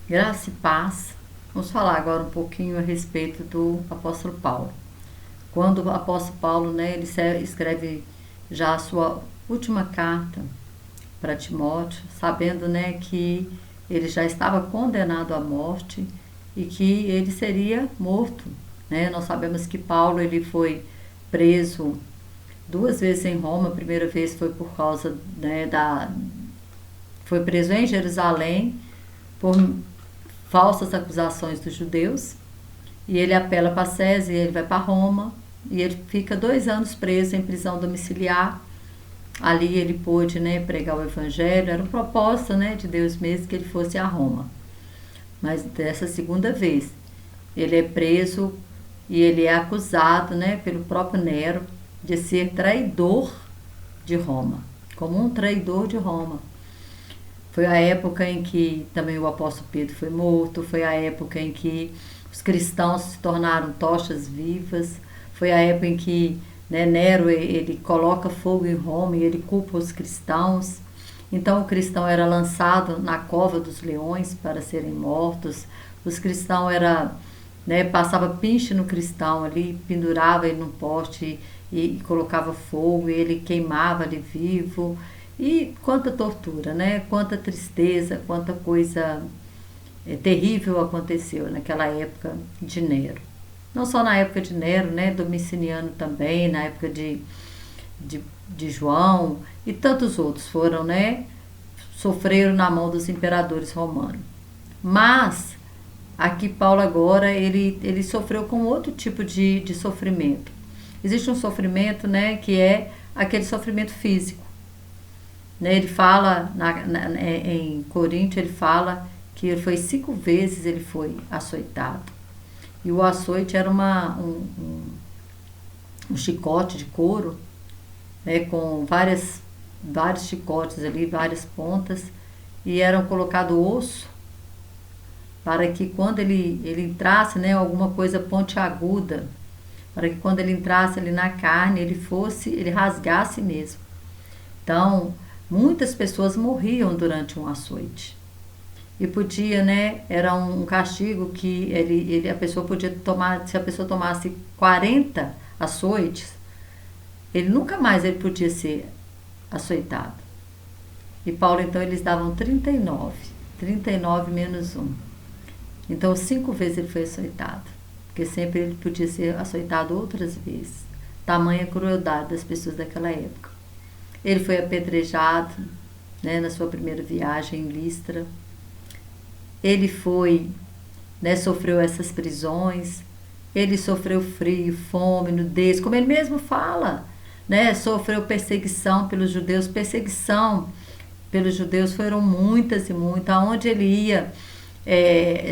Graça e paz. Vamos falar agora um pouquinho a respeito do apóstolo Paulo. Quando o apóstolo Paulo, né, ele escreve já a sua última carta para Timóteo, sabendo, né, que ele já estava condenado à morte e que ele seria morto, né? Nós sabemos que Paulo ele foi preso duas vezes em Roma. A primeira vez foi por causa, né, foi preso em Jerusalém por falsas acusações dos judeus, e ele apela para César e ele vai para Roma, e ele fica 2 anos preso em prisão domiciliar. Ali ele pôde, né, pregar o evangelho. Era um propósito, né, de Deus mesmo que ele fosse a Roma. Mas dessa segunda vez ele é preso e ele é acusado, né, pelo próprio Nero de ser traidor de Roma, como um traidor de Roma. Foi a época em que também o apóstolo Pedro foi morto, foi a época em que os cristãos se tornaram tochas vivas, foi a época em que, né, Nero ele coloca fogo em Roma e ele culpa os cristãos. Então o cristão era lançado na cova dos leões para serem mortos. Os cristãos né, passava pinche no cristão ali, pendurava ele num poste e colocava fogo, e ele queimava ali vivo. E quanta tortura, né? Quanta tristeza, quanta coisa terrível aconteceu naquela época de Nero. Não só na época de Nero, né? Domiciano também, na época de João e tantos outros foram, né? Sofreram na mão dos imperadores romanos. Mas aqui Paulo agora ele sofreu com outro tipo de sofrimento. Existe um sofrimento, né? Que é aquele sofrimento físico. Ele fala, em Coríntios, ele fala que ele foi 5 vezes ele foi açoitado. E o açoite era um chicote de couro, né, com vários chicotes ali, várias pontas, e eram colocado osso para que quando ele entrasse, né, alguma coisa pontiaguda, para que quando ele entrasse ali na carne, ele rasgasse mesmo. Então, muitas pessoas morriam durante um açoite. E podia, né, era um castigo que a pessoa podia tomar, se a pessoa tomasse 40 açoites, ele nunca mais ele podia ser açoitado. E Paulo, então, eles davam 39 menos 1. Então, 5 vezes ele foi açoitado, porque sempre ele podia ser açoitado outras vezes. Tamanha crueldade das pessoas daquela época. Ele foi apedrejado, né, na sua primeira viagem em Listra. Ele foi, né, sofreu essas prisões. Ele sofreu frio, fome, nudez, como ele mesmo fala, né? Sofreu perseguição pelos judeus. Perseguição pelos judeus foram muitas e muitas. Aonde ele ia,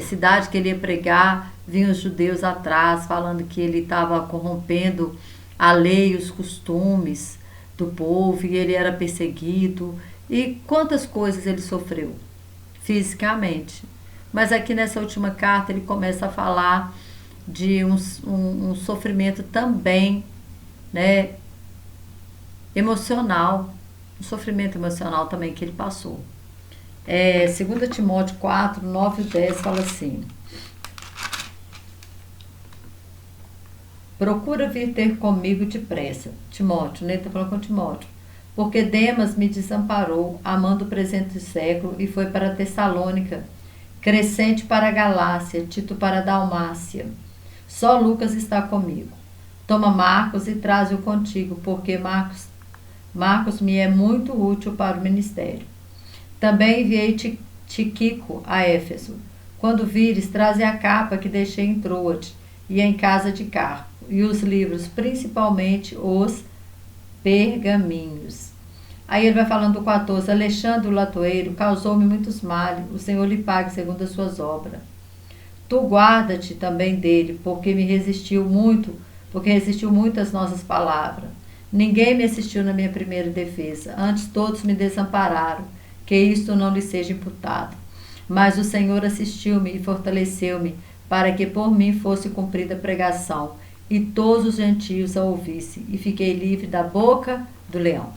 cidade que ele ia pregar, vinham os judeus atrás, falando que ele estava corrompendo a lei e os costumes do povo, e ele era perseguido. E quantas coisas ele sofreu fisicamente. Mas aqui nessa última carta ele começa a falar de um sofrimento também, né, emocional, um sofrimento emocional também que ele passou. 2 Timóteo 4, 9 e 10 fala assim: procura vir ter comigo depressa. Timóteo, né? Está falando com Timóteo. Porque Demas me desamparou, amando o presente século, e foi para Tessalônica, Crescente para a Galácia, Tito para a Dalmácia. Só Lucas está comigo. Toma Marcos e traze-o contigo, porque Marcos me é muito útil para o ministério. Também enviei Tíquico a Éfeso. Quando vires, traze a capa que deixei em Troade e em casa de Carpo, e os livros, principalmente os pergaminhos. Aí ele vai falando do 14. Alexandre o latoeiro causou-me muitos males, o Senhor lhe pague segundo as suas obras. Tu guarda-te também dele, porque resistiu muito às nossas palavras. Ninguém me assistiu na minha primeira defesa, antes todos me desampararam, que isto não lhe seja imputado. Mas o Senhor assistiu-me e fortaleceu-me, para que por mim fosse cumprida a pregação, e todos os gentios a ouvissem, e fiquei livre da boca do leão.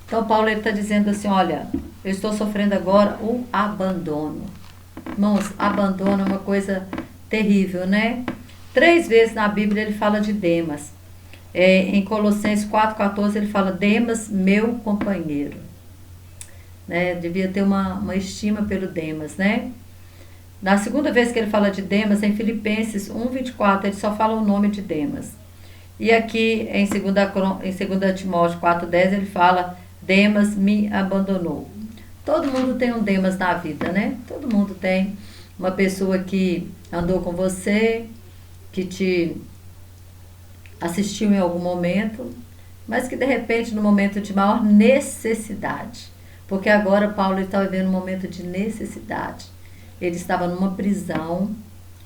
Então Paulo está dizendo assim, olha, eu estou sofrendo agora o abandono. Irmãos, abandono é uma coisa terrível, né? 3 vezes na Bíblia ele fala de Demas. Em Colossenses 4,14 ele fala: Demas, meu companheiro. Né? Devia ter uma estima pelo Demas, né? Na segunda vez que ele fala de Demas, em Filipenses 1,24, ele só fala o nome de Demas. E aqui em 2 Timóteo 4,10 ele fala: Demas me abandonou. Todo mundo tem um Demas na vida, né? Todo mundo tem uma pessoa que andou com você, que te assistiu em algum momento, mas que de repente no momento de maior necessidade, porque agora Paulo estava vivendo um momento de necessidade. Ele estava numa prisão,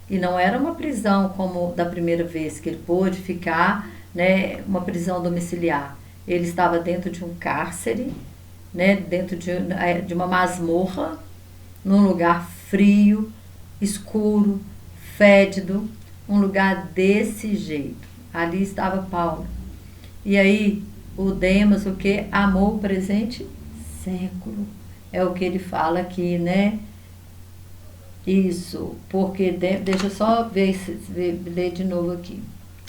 e não era uma prisão como da primeira vez que ele pôde ficar, né, uma prisão domiciliar. Ele estava dentro de um cárcere, né, dentro de uma masmorra, num lugar frio, escuro, fédido, um lugar desse jeito. Ali estava Paulo. E aí, o Demas, o que? Amou o presente século. É o que ele fala aqui, né? Isso, porque, deixa eu só ler de novo aqui.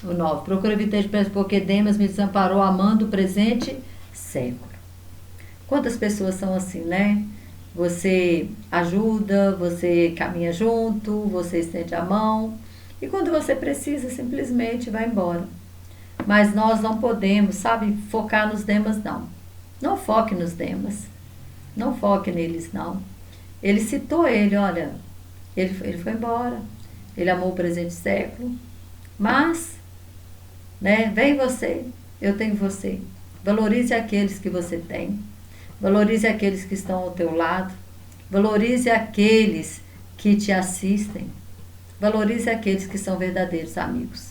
O 9. Procura evitar porque Demas me desamparou amando o presente século. Quantas pessoas são assim, né? Você ajuda, você caminha junto, você estende a mão, e quando você precisa, simplesmente vai embora. Mas nós não podemos, sabe, focar nos Demas, não. Não foque nos Demas. Não foque neles, não. Ele citou ele, olha, ele foi embora. Ele amou o presente século. Mas, né, vem você, eu tenho você. Valorize aqueles que você tem. Valorize aqueles que estão ao teu lado. Valorize aqueles que te assistem. Valorize aqueles que são verdadeiros amigos.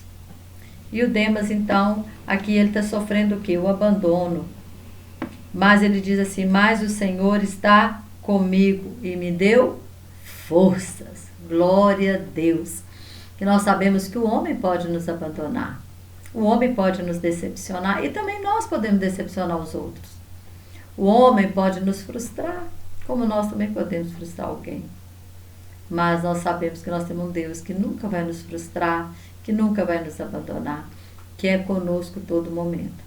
E o Demas, então, aqui ele está sofrendo o quê? O abandono. Mas ele diz assim: mas o Senhor está comigo e me deu forças. Glória a Deus. Que nós sabemos que o homem pode nos abandonar. O homem pode nos decepcionar. E também nós podemos decepcionar os outros. O homem pode nos frustrar, como nós também podemos frustrar alguém. Mas nós sabemos que nós temos um Deus que nunca vai nos frustrar, que nunca vai nos abandonar, que é conosco todo momento.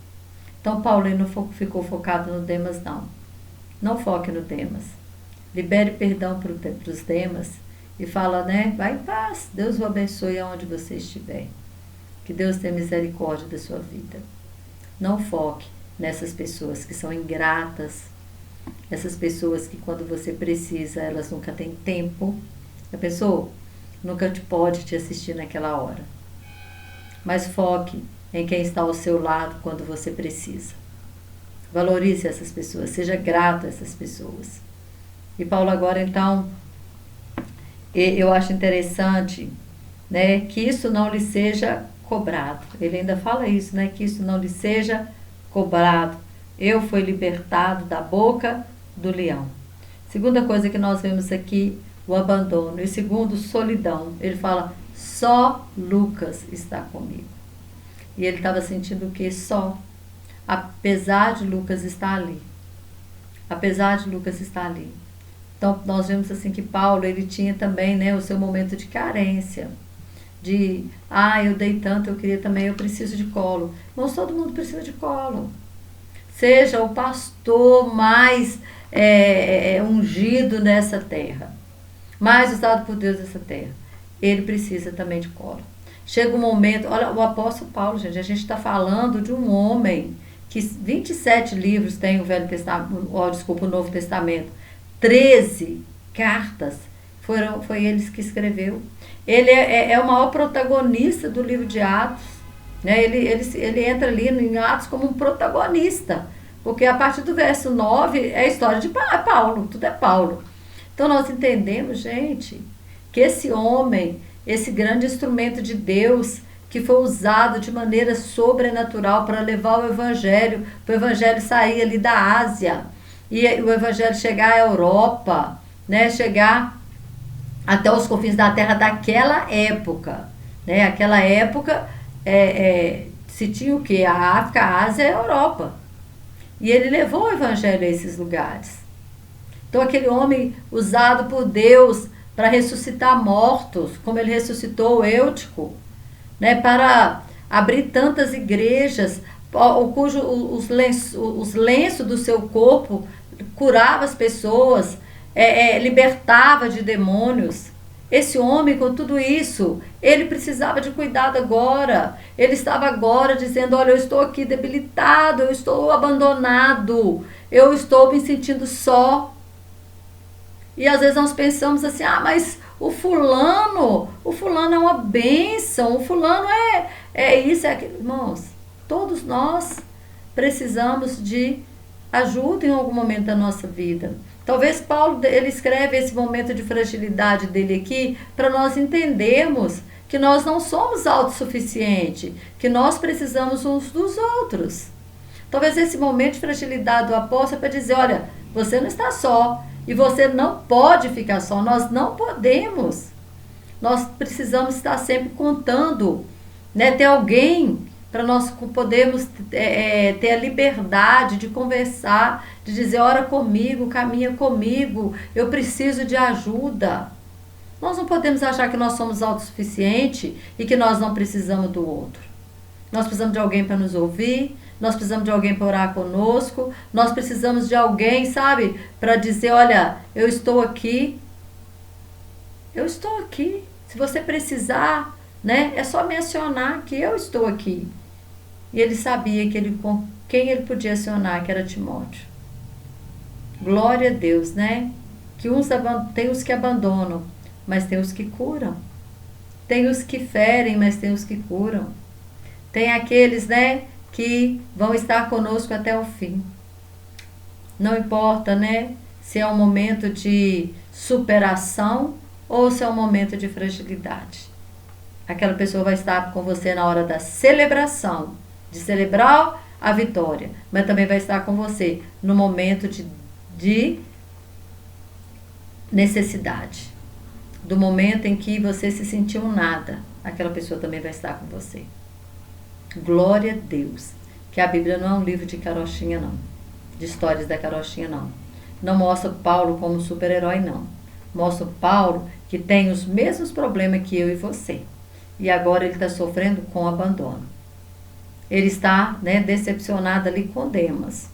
Então Paulo não ficou focado no Demas, não. Não foque no Demas. Libere perdão para os Demas e fala, né? Vai em paz, Deus o abençoe aonde você estiver. Que Deus tenha misericórdia da sua vida. Não foque nessas pessoas que são ingratas, essas pessoas que quando você precisa, elas nunca têm tempo. A pessoa nunca pode te assistir naquela hora. Mas foque em quem está ao seu lado quando você precisa. Valorize essas pessoas, seja grato a essas pessoas. E Paulo agora, então, eu acho interessante, né, que isso não lhe seja cobrado. Ele ainda fala isso, né, que isso não lhe seja cobrado. Eu fui libertado da boca do leão. Segunda coisa que nós vemos aqui, o abandono. E segundo, solidão. Ele fala, só Lucas está comigo. E ele estava sentindo o quê? Só. Apesar de Lucas estar ali. Apesar de Lucas estar ali. Então, nós vemos assim que Paulo, ele tinha também, né, o seu momento de carência. De, eu dei tanto, eu queria também, eu preciso de colo. Mas todo mundo precisa de colo. Seja o pastor mais ungido nessa terra, mais usado por Deus nessa terra, ele precisa também de colo. Chega um momento, olha, o apóstolo Paulo, gente, a gente está falando de um homem que 27 livros tem o Velho Testamento, o Novo Testamento, 13 cartas, foi eles que escreveu. Ele é o maior protagonista do livro de Atos, né? Ele entra ali em Atos como um protagonista, porque a partir do verso 9 é a história de Paulo, tudo é Paulo. Então nós entendemos, gente, que esse homem, esse grande instrumento de Deus, que foi usado de maneira sobrenatural para levar o evangelho, para o evangelho sair ali da Ásia, e o evangelho chegar à Europa, né? Chegar até os confins da terra daquela época, né? Aquela época se tinha o quê? A África, a Ásia e a Europa. E ele levou o evangelho a esses lugares. Então aquele homem usado por Deus para ressuscitar mortos, como ele ressuscitou o Eutico, né? Para abrir tantas igrejas, os lenços do seu corpo curava as pessoas, libertava de demônios. Esse homem, com tudo isso, ele precisava de cuidado agora. Ele estava agora dizendo, olha, eu estou aqui debilitado, eu estou abandonado, eu estou me sentindo só. E às vezes nós pensamos assim, mas o fulano é uma bênção, o fulano é isso, é aquilo. Irmãos, todos nós precisamos de ajuda em algum momento da nossa vida. Talvez Paulo, ele escreve esse momento de fragilidade dele aqui para nós entendermos que nós não somos autossuficientes, que nós precisamos uns dos outros. Talvez esse momento de fragilidade do apóstolo é para dizer, olha, você não está só e você não pode ficar só, nós não podemos. Nós precisamos estar sempre contando, né, ter alguém para nós podermos ter a liberdade de conversar, de dizer, ora comigo, caminha comigo, eu preciso de ajuda. Nós não podemos achar que nós somos autossuficientes e que nós não precisamos do outro. Nós precisamos de alguém para nos ouvir, nós precisamos de alguém para orar conosco, nós precisamos de alguém, sabe, para dizer, olha, eu estou aqui. Se você precisar, né, é só mencionar que eu estou aqui. E ele sabia com quem ele podia acionar, que era Timóteo. Glória a Deus, né? Que tem os que abandonam, mas tem os que curam. Tem os que ferem, mas tem os que curam. Tem aqueles, né, que vão estar conosco até o fim. Não importa, né, se é um momento de superação ou se é um momento de fragilidade. Aquela pessoa vai estar com você na hora da celebração, de celebrar a vitória, mas também vai estar com você no momento de necessidade. Do momento em que você se sentiu nada, aquela pessoa também vai estar com você. Glória a Deus, que a Bíblia não é um livro de carochinha, não. De histórias da carochinha, não. Não mostra Paulo como super-herói, não. Mostra Paulo que tem os mesmos problemas que eu e você. E agora ele está sofrendo com abandono. Ele está, né, decepcionado ali com Demas.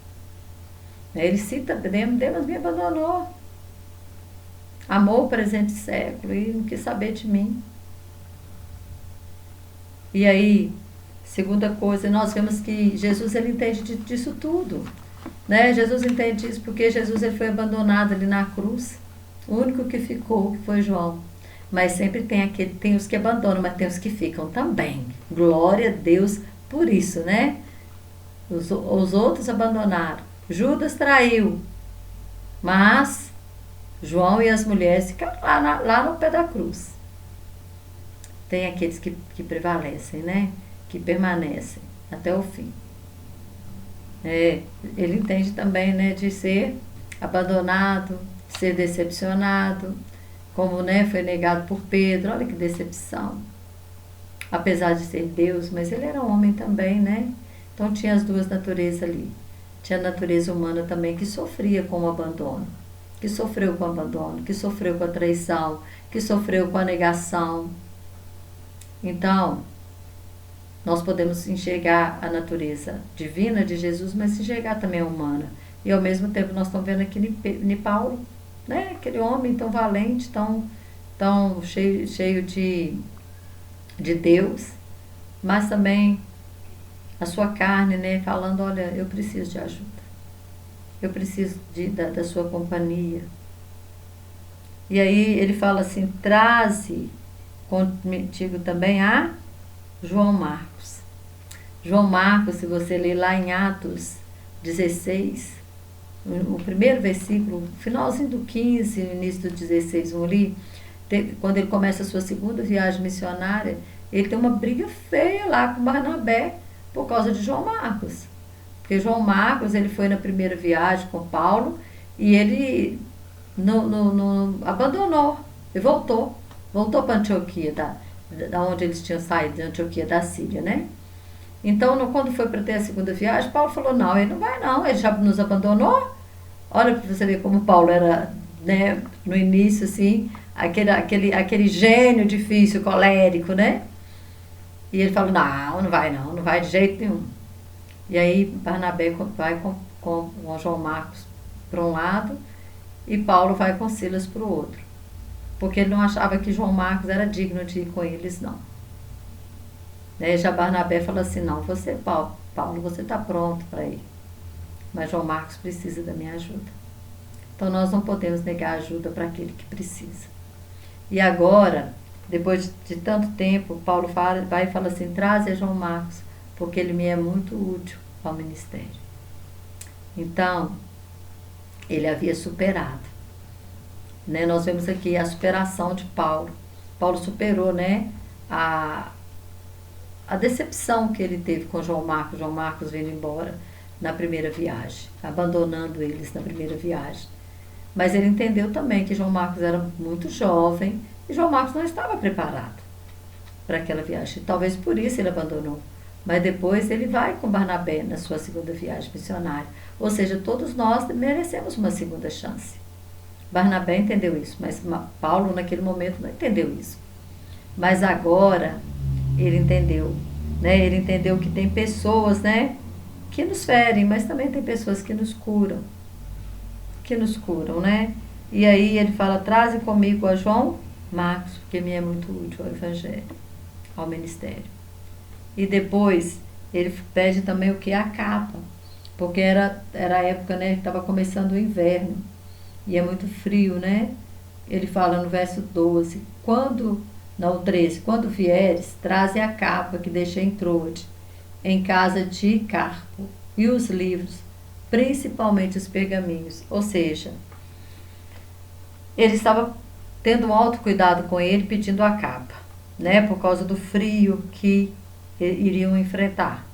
Ele cita, Demas me abandonou. Amou o presente século e não quis saber de mim. E aí, segunda coisa, nós vemos que Jesus, ele entende disso tudo. Né? Jesus entende isso porque Jesus, ele foi abandonado ali na cruz. O único que ficou foi João. Mas sempre tem os que abandonam, mas tem os que ficam também. Glória a Deus por isso, né? Os outros abandonaram. Judas traiu. Mas João e as mulheres ficaram lá no pé da cruz. Tem aqueles que prevalecem, né? Que permanecem até o fim. Ele entende também, né, de ser abandonado, ser decepcionado, como, né, foi negado por Pedro. Olha que decepção. Apesar de ser Deus, mas ele era homem também, né? Então tinha as duas naturezas ali. Tinha a natureza humana também que sofria com o abandono, que sofreu com o abandono, que sofreu com a traição, que sofreu com a negação. Então, nós podemos enxergar a natureza divina de Jesus, mas enxergar também a humana. E ao mesmo tempo nós estamos vendo aqui em Paulo, né? Aquele homem tão valente, tão cheio de Deus, mas também a sua carne, né? Falando, olha, eu preciso de ajuda. Eu preciso da sua companhia. E aí ele fala assim, traze contigo também a João Marcos. João Marcos, se você ler lá em Atos 16, o primeiro versículo, finalzinho do 15, início do 16, vamos ali, quando ele começa a sua segunda viagem missionária, ele tem uma briga feia lá com Barnabé por causa de João Marcos. Porque João Marcos, ele foi na primeira viagem com Paulo e ele não abandonou, ele voltou para Antioquia, da onde eles tinham saído, de Antioquia da Síria, né? Então, quando foi para ter a segunda viagem, Paulo falou, não, ele não vai não, ele já nos abandonou. Olha para você ver como Paulo era, né, no início, assim, aquele gênio difícil, colérico, né? E ele falou, não, não vai de jeito nenhum. E aí Barnabé vai com João Marcos para um lado e Paulo vai com Silas para o outro. Porque ele não achava que João Marcos era digno de ir com eles, não. Né? Já Barnabé falou assim, não, você, Paulo, você está pronto para ir. Mas João Marcos precisa da minha ajuda. Então nós não podemos negar ajuda para aquele que precisa. E agora, depois de tanto tempo, Paulo vai e fala assim, traze João Marcos, porque ele me é muito útil ao ministério. Então, ele havia superado. Né? Nós vemos aqui a superação de Paulo. Paulo superou, né, a decepção que ele teve com João Marcos vindo embora na primeira viagem, abandonando eles na primeira viagem. Mas ele entendeu também que João Marcos era muito jovem e João Marcos não estava preparado para aquela viagem. Talvez por isso ele abandonou. Mas depois ele vai com Barnabé na sua segunda viagem missionária. Ou seja, todos nós merecemos uma segunda chance. Barnabé entendeu isso, mas Paulo naquele momento não entendeu isso. Mas agora ele entendeu, né? Ele entendeu que tem pessoas, né, que nos ferem, mas também tem pessoas que nos curam, né? E aí ele fala, traze comigo a João Marcos, porque me é muito útil ao evangelho, ao ministério. E depois ele pede também o que? A capa, porque era a época, né, estava começando o inverno, e é muito frio, né? Ele fala no verso 12, 13, quando vieres, traze a capa que deixei em Troade, em casa de Carpo, e os livros, principalmente os pergaminhos. Ou seja, ele estava tendo um alto cuidado com ele, pedindo a capa, né, por causa do frio que iriam enfrentar.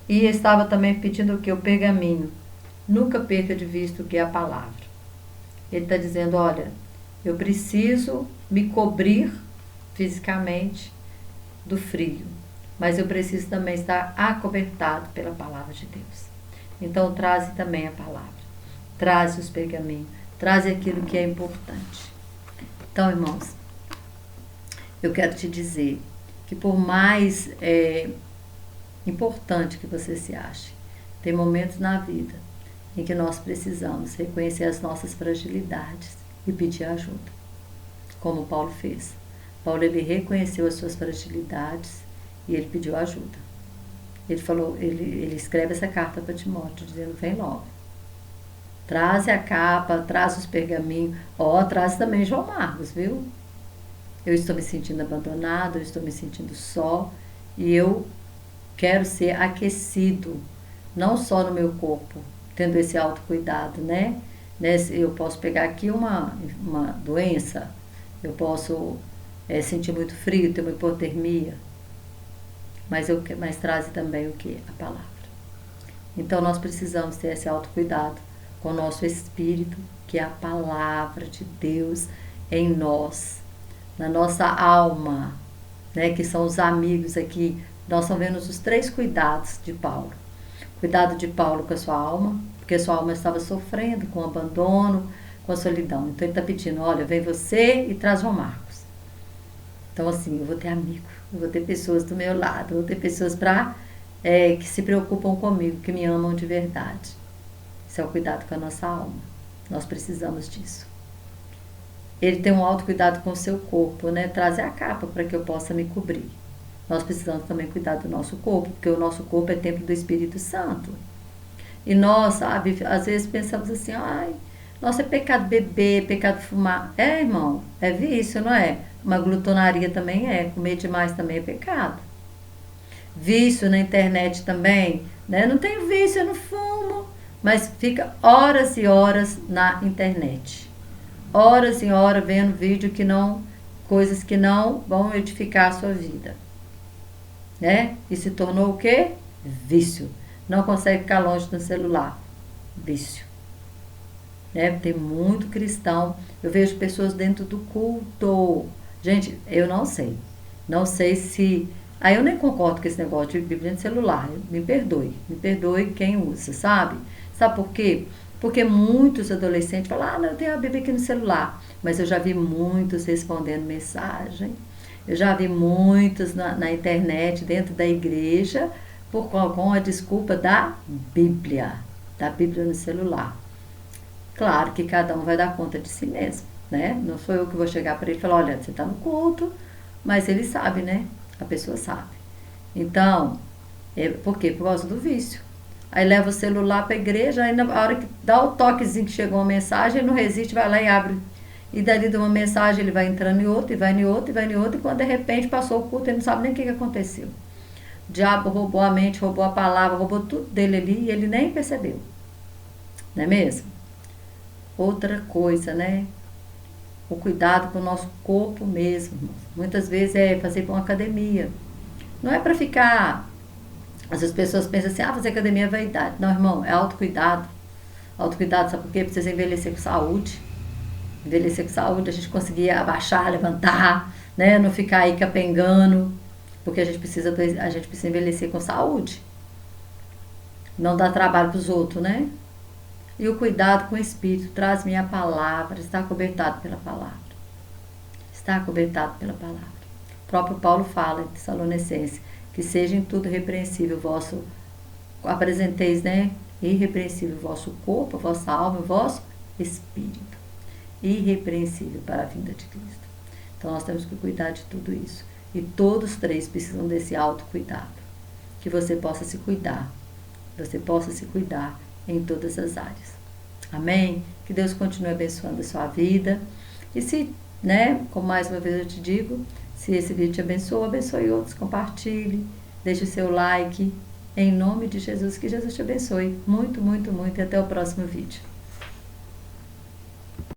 E estava também pedindo o que? O pergaminho. Nunca perca de vista o que é a palavra. Ele está dizendo, olha, eu preciso me cobrir fisicamente do frio, mas eu preciso também estar acobertado pela palavra de Deus. Então traze também a palavra, traze os pergaminhos, traze aquilo que é importante. Então, irmãos, eu quero te dizer que por mais importante que você se ache, tem momentos na vida em que nós precisamos reconhecer as nossas fragilidades e pedir ajuda, como Paulo fez. Paulo, ele reconheceu as suas fragilidades e ele pediu ajuda. Ele falou, ele escreve essa carta para Timóteo, dizendo, vem logo. Traze a capa, traz os pergaminhos, traz também João Marcos, viu? Eu estou me sentindo abandonado, eu estou me sentindo só, e eu quero ser aquecido, não só no meu corpo, tendo esse autocuidado, né? Eu posso pegar aqui uma doença, eu posso sentir muito frio, ter uma hipotermia, mas traz também o que? A palavra. Então nós precisamos ter esse autocuidado com o nosso espírito, que é a palavra de Deus em nós, na nossa alma, né? Que são os amigos aqui. Nós estamos vendo os 3 cuidados de Paulo. Cuidado de Paulo com a sua alma, porque a sua alma estava sofrendo com o abandono, com a solidão. Então ele está pedindo, olha, vem você e traz João Marcos. Então assim, eu vou ter amigo, eu vou ter pessoas do meu lado, eu vou ter pessoas que se preocupam comigo, que me amam de verdade. Esse é o cuidado com a nossa alma. Nós precisamos disso. Ele tem um autocuidado com o seu corpo, né? Trazer a capa para que eu possa me cobrir. Nós precisamos também cuidar do nosso corpo, porque o nosso corpo é templo do Espírito Santo. E nós, sabe, às vezes pensamos assim, nossa, é pecado beber, é pecado fumar. Irmão, é vício, não é? Uma glutonaria também é, comer demais também é pecado. Vício na internet também, né? Não tenho vício, eu não fumo, mas fica horas e horas na internet. Horas e horas vendo vídeo coisas que não vão edificar a sua vida. Né? E se tornou o quê? Vício. Não consegue ficar longe do celular. Vício. Né? Tem muito cristão. Eu vejo pessoas dentro do culto. Gente, eu não sei. Não sei se... eu nem concordo com esse negócio de Bíblia no celular. Me perdoe. Me perdoe quem usa, sabe? Sabe por quê? Porque muitos adolescentes falam, não, eu tenho a Bíblia aqui no celular. mas eu já vi muitos respondendo mensagem. Eu já vi muitos na internet, dentro da igreja, com a desculpa da Bíblia no celular. Claro que cada um vai dar conta de si mesmo, né? Não sou eu que vou chegar para ele e falar, olha, você está no culto, mas ele sabe, né? A pessoa sabe. Então, por quê? Por causa do vício. Aí leva o celular para a igreja, aí na hora que dá o toquezinho que chegou uma mensagem, ele não resiste, vai lá e abre. E dali de uma mensagem ele vai entrando em outra, e vai em outra, e vai em outra, e quando de repente passou o culto, ele não sabe nem o que aconteceu. O diabo roubou a mente, roubou a palavra, roubou tudo dele ali, e ele nem percebeu. Não é mesmo? Outra coisa, né? O cuidado com o nosso corpo mesmo. Muitas vezes é fazer uma academia. Não é para ficar... Às vezes as pessoas pensam assim, fazer academia é vaidade. Não, irmão, é autocuidado. Autocuidado, sabe por quê? Precisa envelhecer com saúde. Envelhecer com saúde, a gente conseguir abaixar, levantar, né? Não ficar aí capengando. Porque a gente precisa envelhecer com saúde. Não dar trabalho para os outros, né? E o cuidado com o Espírito, traz minha palavra, está cobertado pela palavra. Está cobertado pela palavra. O próprio Paulo fala em Tessalonicenses, que seja em tudo repreensível o vosso, apresenteis, né? Irrepreensível o vosso corpo, a vossa alma, o vosso espírito. Irrepreensível para a vinda de Cristo. Então nós temos que cuidar de tudo isso. E todos três precisam desse autocuidado. Que você possa se cuidar. Você possa se cuidar em todas as áreas. Amém? Que Deus continue abençoando a sua vida. E se, né, como mais uma vez eu te digo, se esse vídeo te abençoa, abençoe outros, compartilhe, deixe o seu like. Em nome de Jesus, que Jesus te abençoe muito, muito, muito. E até o próximo vídeo.